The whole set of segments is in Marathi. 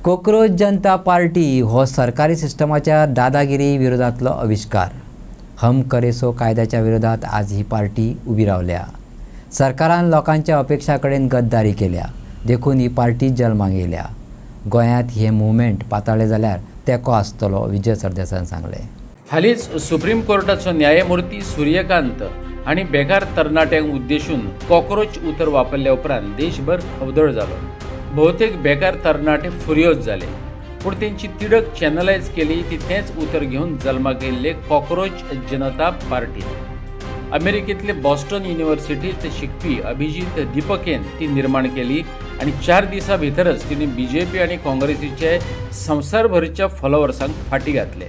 कॉकरोच जनता पार्टी हो सरकारी सिस्टमाच्या दादागिरी विरोधातलो आविष्कार. हम करे सो कायद्याच्या विरोधात आज ही पार्टी उभी रावल्या. सरकारान लोकांच्या अपेक्षा कडेन गद्दारी केल्या देखून ही पार्टी जल्माक येयल्या. गोंयांत हे मुवमेंट पाताळ्ळे जाल्यार तेंको आसतलो, विजय सरदेसायान सांगले. हालींच सुप्रीम कोर्टाचो न्यायमूर्ती सूर्यकांत हांणी बेकार तरणाट्यांक उद्देशून कॉकरोच उतर वापरल्या उपरांत देशभर खवदळ जालो. बहुतेक बेकार तरणाटे फुर्योज जाले, पूण तेंची तिडक चॅनलायज केली ती तेंच उतर घेवन जल्माक येयल्ले कॉकरोच जनता पार्टी. अमेरिकेंतले बॉस्टन युनिव्हर्सिटींत शिकपी अभिजीत दीपकेन ती निर्माण केली आनी 4 दिसां भितरच तिणें बीजेपी आनी काँग्रेसीचे संवसारभरच्या फॉलोवर्सांक फाटी घातले.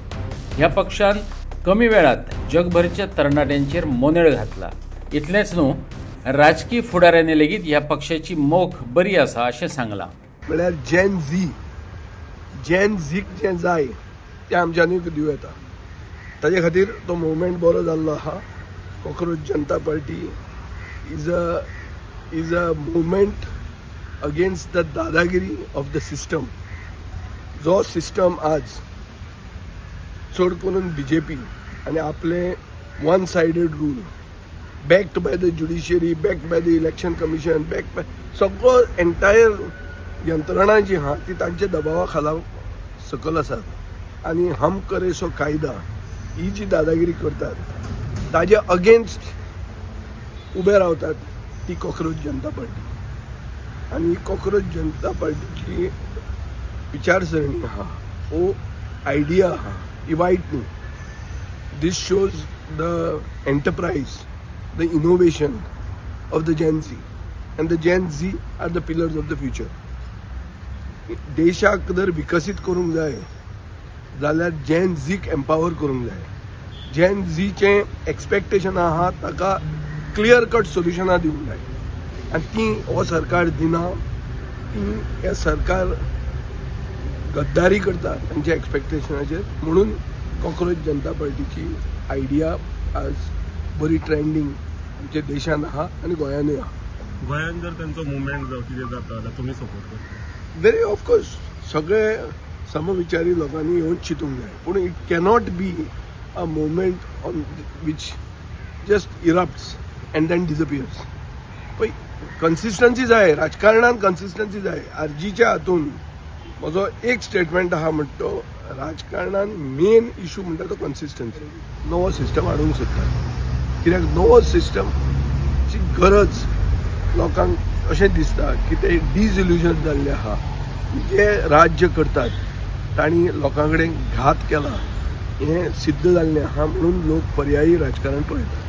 ह्या पक्षान कमी वेळात जगभरच्या तरणाट्यांचेर मोनेळ घातला. इतलेंच न्हू, राजकीय फुडाऱ्यांनी लेगीत ह्या पक्षाची मोख बरी आसा अशें सांगलां. म्हळ्यार जेन झीक जें जाय तें आमच्यांनी दिवं येता. ताजे खातीर तो मुवमेंट बरो जाल्लो आहा. Cockroach Janata party is a movement against the दादागिरी ऑफ द सिस्टम. जो सिस्टम आज चड करून बीजेपी आनी आपले one sided rule backed by the judiciary, backed by the election commission, backed by सगळो एंटायर यंत्रणा जी आहा ती तांच्या दबावा खाला सकल आसात. आनी हम करे सो कायदा ही जी दादागिरी करतात ताजे अगेन्स्ट उबे रावतात ती कॉकरोच जनता पार्टी. आनी कॉकरोच जनता पार्टीची विचारसरणी आहा, ओ आयडिया आहा, ही वायट न्ही. This shows the enterprise, the innovation of the Gen Z, and the Gen Z are the pillars of the future. देशाक जर विकसीत करूंक जाय जाल्यार जेन झीक एम्पावर करूंक जाय. जेन झीचे एक्सपेक्टेशनां आहा ताका क्लियर कट सोल्युशनां दिवंक जाय आनी ती हो सरकार दिना. ती हे सरकार गद्दारी करता तांच्या एक्सपेक्टेशनाचेर. म्हणून कॉकरोच जनता पार्टीची आयडिया आज बरी ट्रेंडिंग आमच्या देशान आहा आनी गोंयानूय आहा. गोंयान जर त्यांचो मुवमेंट कितें जाता जाल्यार तुमी सपोर्ट करता? व्हेरी ऑफकोर्स सगळे समविचारी लोकांनी येवन चिंतूंक जाय. पूण it cannot be a movement on which just erupts and then disappears. पळय, कन्सिस्टन्सी जाय, राजकारणान कन्सिस्टन्सी जाय. आरजीच्या हातून म्हजो एक स्टेटमेंट आहा म्हणटा तो, राजकारणान मेन इशू म्हणटा तो कन्सिस्टन्सी. नवो सिस्टम हाडूंक सोदता कित्याक नवो सिस्टमची गरज लोकांक अशें दिसता की ते डिसिल्युजन जाल्ले आहा. जे राज्य करतात तांणी लोकां कडेन घात केला हें सिद्ध जाल्लें आहा. म्हणून लोक पर्यायी राजकारण पळयतात.